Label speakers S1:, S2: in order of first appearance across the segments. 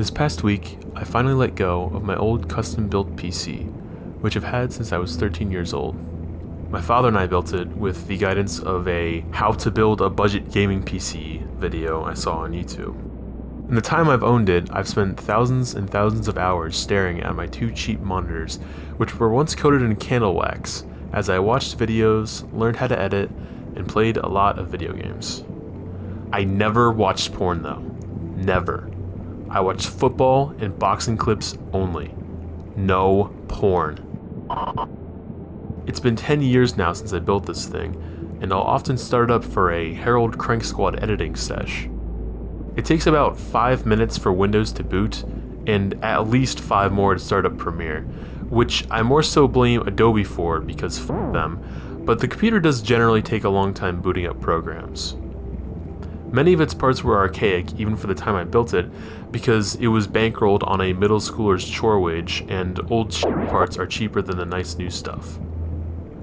S1: This past week, I finally let go of my old custom-built PC, which I've had since I was 13 years old. My father and I built it with the guidance of a how to build a budget gaming PC video I saw on YouTube. In the time I've owned it, I've spent thousands and thousands of hours staring at my two cheap monitors, which were once coated in candle wax, as I watched videos, learned how to edit, and played a lot of video games. I never watched porn though. Never. I watched football and boxing clips only. No porn. It's been 10 years now since I built this thing, and I'll often start it up for a Herald Crank Squad editing sesh. It takes about 5 minutes for Windows to boot, and at least 5 more to start up Premiere, which I more so blame Adobe for because f them, but the computer does generally take a long time booting up programs. Many of its parts were archaic even for the time I built it, because it was bankrolled on a middle schooler's chore wage, and old parts are cheaper than the nice new stuff.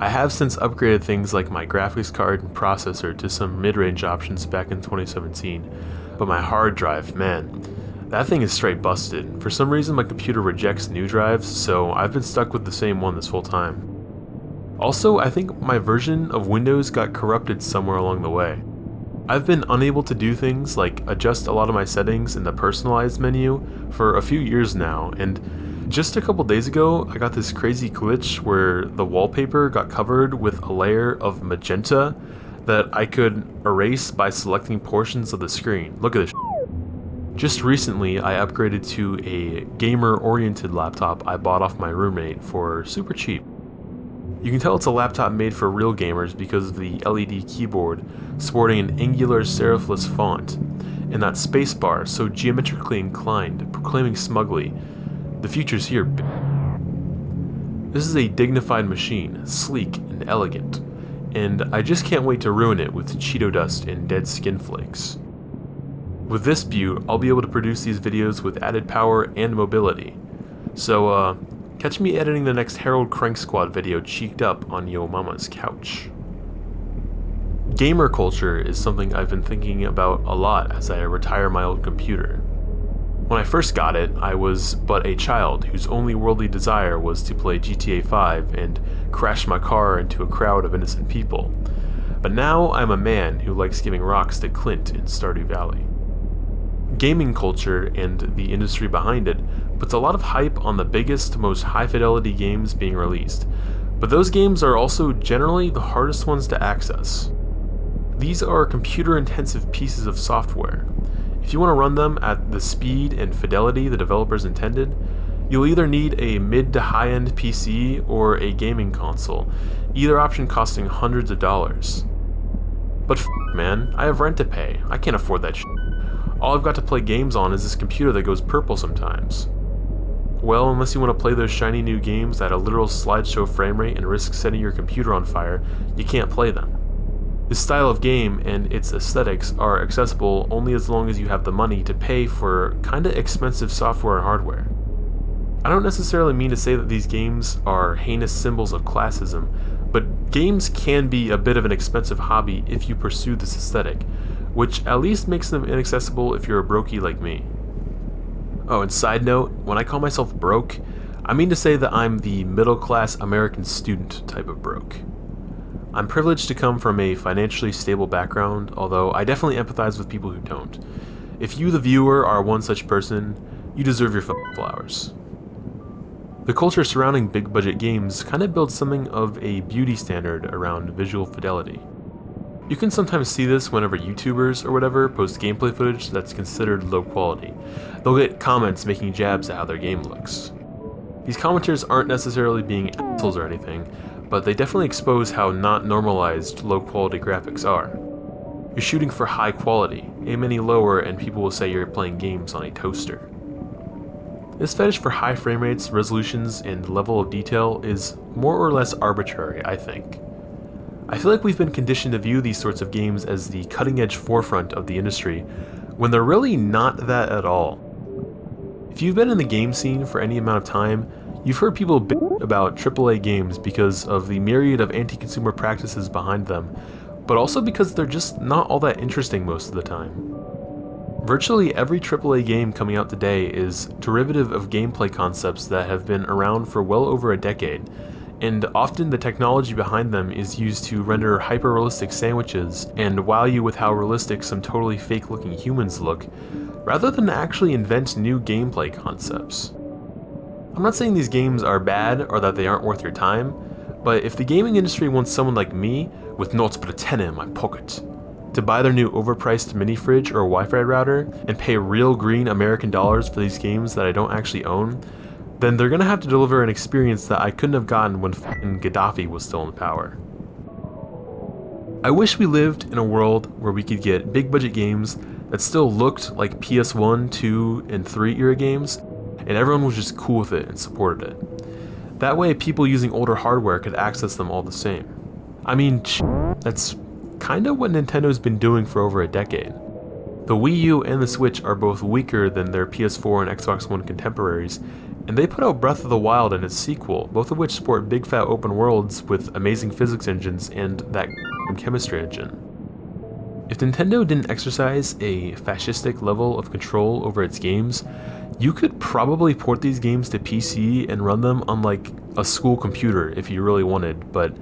S1: I have since upgraded things like my graphics card and processor to some mid-range options back in 2017, but my hard drive, man, that thing is straight busted. For some reason my computer rejects new drives, so I've been stuck with the same one this whole time. Also, I think my version of Windows got corrupted somewhere along the way. I've been unable to do things like adjust a lot of my settings in the personalized menu for a few years now, and just a couple days ago I got this crazy glitch where the wallpaper got covered with a layer of magenta that I could erase by selecting portions of the screen. Look at this. Just recently I upgraded to a gamer-oriented laptop I bought off my roommate for super cheap. You can tell it's a laptop made for real gamers because of the LED keyboard sporting an angular serifless font, and that spacebar so geometrically inclined, proclaiming smugly, "The future's here, b***." This is a dignified machine, sleek and elegant, and I just can't wait to ruin it with Cheeto dust and dead skin flakes. With this beaut, I'll be able to produce these videos with added power and mobility. So, catch me editing the next Herald Crank Squad video cheeked up on yo mama's couch. Gamer culture is something I've been thinking about a lot as I retire my old computer. When I first got it, I was but a child whose only worldly desire was to play GTA 5 and crash my car into a crowd of innocent people. But now I'm a man who likes giving rocks to Clint in Stardew Valley. Gaming culture and the industry behind it puts a lot of hype on the biggest, most high-fidelity games being released, but those games are also generally the hardest ones to access. These are computer-intensive pieces of software. If you want to run them at the speed and fidelity the developers intended, you'll either need a mid to high-end PC or a gaming console, either option costing hundreds of dollars. But man, I have rent to pay. I can't afford that shit. All I've got to play games on is this computer that goes purple sometimes. Well, unless you want to play those shiny new games at a literal slideshow frame rate and risk setting your computer on fire, you can't play them. This style of game and its aesthetics are accessible only as long as you have the money to pay for kinda expensive software and hardware. I don't necessarily mean to say that these games are heinous symbols of classism, but games can be a bit of an expensive hobby if you pursue this aesthetic, which at least makes them inaccessible if you're a brokey like me. Oh, and side note, when I call myself broke, I mean to say that I'm the middle-class American student type of broke. I'm privileged to come from a financially stable background, although I definitely empathize with people who don't. If you, the viewer, are one such person, you deserve your flowers. The culture surrounding big-budget games kind of builds something of a beauty standard around visual fidelity. You can sometimes see this whenever YouTubers or whatever post gameplay footage that's considered low quality. They'll get comments making jabs at how their game looks. These commenters aren't necessarily being assholes or anything, but they definitely expose how not normalized low quality graphics are. You're shooting for high quality, aim any lower and people will say you're playing games on a toaster. This fetish for high frame rates, resolutions, and level of detail is more or less arbitrary, I think. I feel like we've been conditioned to view these sorts of games as the cutting-edge forefront of the industry, when they're really not that at all. If you've been in the game scene for any amount of time, you've heard people bitch about AAA games because of the myriad of anti-consumer practices behind them, but also because they're just not all that interesting most of the time. Virtually every AAA game coming out today is derivative of gameplay concepts that have been around for well over a decade, and often the technology behind them is used to render hyper-realistic sandwiches and wow you with how realistic some totally fake-looking humans look, rather than actually invent new gameplay concepts. I'm not saying these games are bad or that they aren't worth your time, but if the gaming industry wants someone like me, with noughts but a tenner in my pocket, to buy their new overpriced mini fridge or Wi-Fi router and pay real green American dollars for these games that I don't actually own, then they're gonna have to deliver an experience that I couldn't have gotten when f***ing Gaddafi was still in power. I wish we lived in a world where we could get big budget games that still looked like PS1, 2, and 3 era games, and everyone was just cool with it and supported it. That way people using older hardware could access them all the same. I mean, that's kinda what Nintendo's been doing for over a decade. The Wii U and the Switch are both weaker than their PS4 and Xbox One contemporaries, and they put out Breath of the Wild and its sequel, both of which sport big fat open worlds with amazing physics engines and that chemistry engine. If Nintendo didn't exercise a fascistic level of control over its games, you could probably port these games to PC and run them on like a school computer if you really wanted, but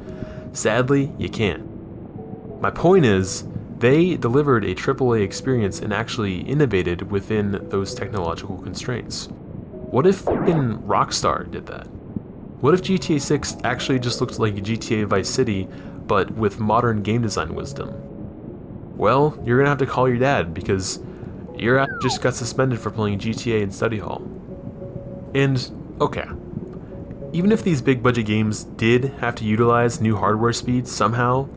S1: sadly, you can't. My point is, they delivered a AAA experience and actually innovated within those technological constraints. What if f***ing Rockstar did that? What if GTA 6 actually just looked like GTA Vice City, but with modern game design wisdom? Well, you're gonna have to call your dad, because your ass just got suspended for playing GTA in study hall. And, okay, even if these big budget games did have to utilize new hardware speeds somehow,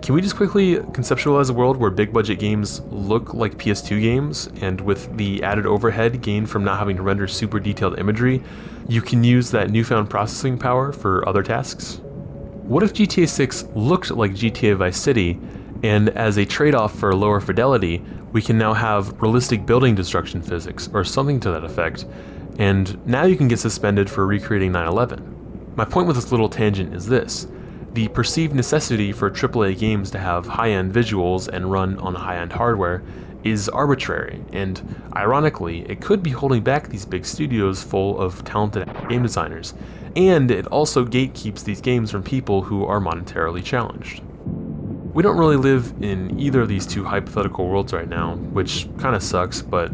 S1: can we just quickly conceptualize a world where big budget games look like PS2 games, and with the added overhead gained from not having to render super detailed imagery, you can use that newfound processing power for other tasks? What if GTA 6 looked like GTA Vice City, and as a trade-off for lower fidelity, we can now have realistic building destruction physics, or something to that effect, and now you can get suspended for recreating 9/11. My point with this little tangent is this: the perceived necessity for AAA games to have high-end visuals and run on high-end hardware is arbitrary, and ironically, it could be holding back these big studios full of talented game designers, and it also gatekeeps these games from people who are monetarily challenged. We don't really live in either of these two hypothetical worlds right now, which kinda sucks, but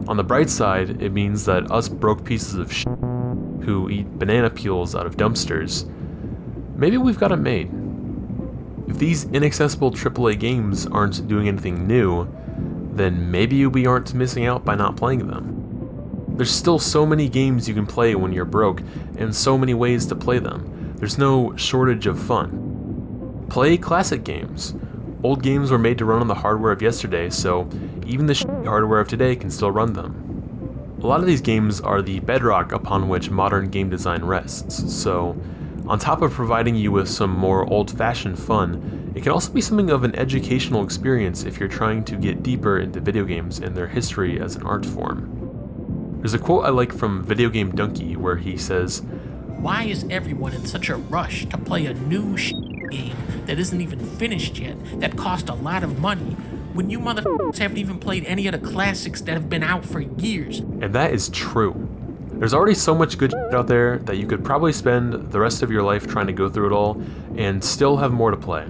S1: on the bright side, it means that us broke pieces of shit who eat banana peels out of dumpsters, maybe we've got it made. If these inaccessible AAA games aren't doing anything new, then maybe we aren't missing out by not playing them. There's still so many games you can play when you're broke, and so many ways to play them. There's no shortage of fun. Play classic games. Old games were made to run on the hardware of yesterday, so even the shitty hardware of today can still run them. A lot of these games are the bedrock upon which modern game design rests, so on top of providing you with some more old-fashioned fun, it can also be something of an educational experience if you're trying to get deeper into video games and their history as an art form. There's a quote I like from Video Game Donkey where he says,
S2: "Why is everyone in such a rush to play a new game that isn't even finished yet, that cost a lot of money, when you motherfuckers haven't even played any of the classics that have been out for years?"
S1: And that is true. There's already so much good shit out there that you could probably spend the rest of your life trying to go through it all and still have more to play.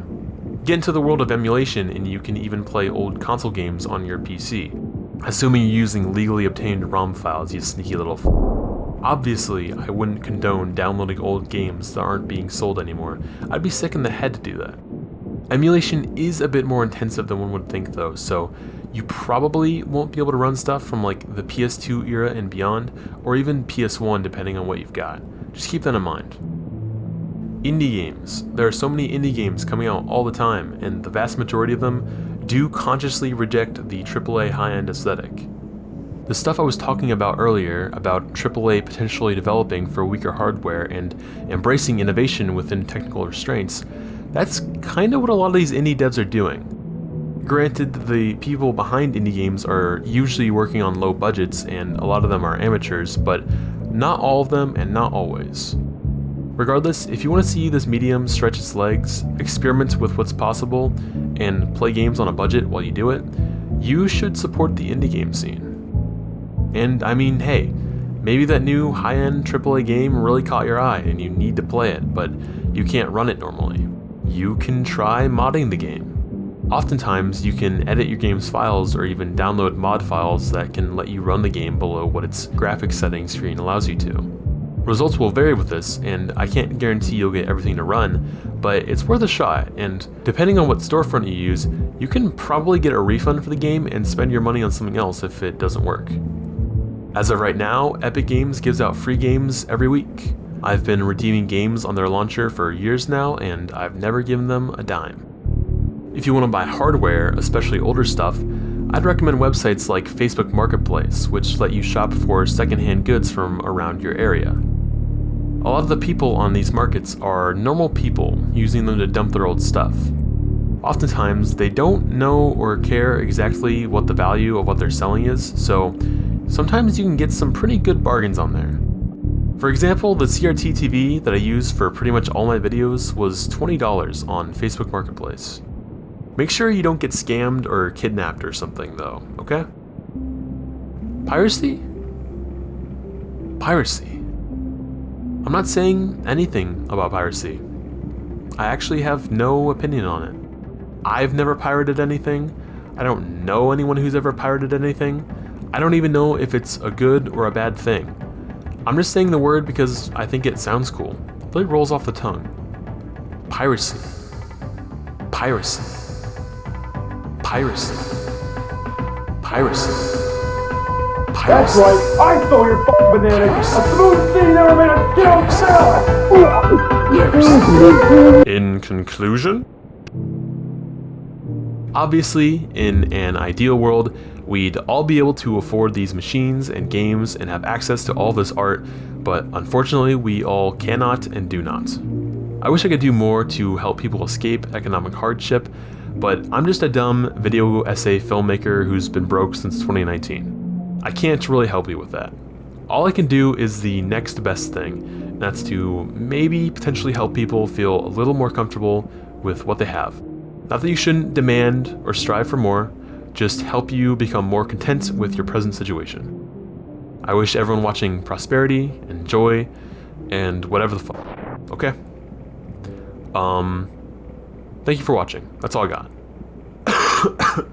S1: Get into the world of emulation and you can even play old console games on your PC, assuming you're using legally obtained ROM files, you sneaky little f***. Obviously, I wouldn't condone downloading old games that aren't being sold anymore. I'd be sick in the head to do that. Emulation is a bit more intensive than one would think though, so you probably won't be able to run stuff from like the PS2 era and beyond, or even PS1 depending on what you've got. Just keep that in mind. Indie games. There are so many indie games coming out all the time, and the vast majority of them do consciously reject the AAA high-end aesthetic. The stuff I was talking about earlier, about AAA potentially developing for weaker hardware and embracing innovation within technical restraints, that's kind of what a lot of these indie devs are doing. Granted, the people behind indie games are usually working on low budgets and a lot of them are amateurs, but not all of them and not always. Regardless, if you want to see this medium stretch its legs, experiment with what's possible, and play games on a budget while you do it, you should support the indie game scene. And I mean, hey, maybe that new high-end AAA game really caught your eye and you need to play it, but you can't run it normally. You can try modding the game. Oftentimes, you can edit your game's files or even download mod files that can let you run the game below what its graphics settings screen allows you to. Results will vary with this, and I can't guarantee you'll get everything to run, but it's worth a shot, and depending on what storefront you use, you can probably get a refund for the game and spend your money on something else if it doesn't work. As of right now, Epic Games gives out free games every week. I've been redeeming games on their launcher for years now, and I've never given them a dime. If you want to buy hardware, especially older stuff, I'd recommend websites like Facebook Marketplace, which let you shop for secondhand goods from around your area. A lot of the people on these markets are normal people using them to dump their old stuff. Oftentimes, they don't know or care exactly what the value of what they're selling is, so sometimes you can get some pretty good bargains on there. For example, the CRT TV that I use for pretty much all my videos was $20 on Facebook Marketplace. Make sure you don't get scammed or kidnapped or something though, okay? Piracy? Piracy. I'm not saying anything about piracy. I actually have no opinion on it. I've never pirated anything. I don't know anyone who's ever pirated anything. I don't even know if it's a good or a bad thing. I'm just saying the word because I think it sounds cool. It really rolls off the tongue. Piracy. Piracy. Piracy. Piracy. Piracy.
S3: That's right, I stole your f***ing banana. A smooth sea never made a skill cell.
S1: In conclusion, obviously, in an ideal world, we'd all be able to afford these machines and games and have access to all this art, but unfortunately we all cannot and do not. I wish I could do more to help people escape economic hardship, but I'm just a dumb video essay filmmaker who's been broke since 2019. I can't really help you with that. All I can do is the next best thing, and that's to maybe potentially help people feel a little more comfortable with what they have. Not that you shouldn't demand or strive for more, just help you become more content with your present situation. I wish everyone watching prosperity and joy and whatever the fuck. Okay? Thank you for watching. That's all I got.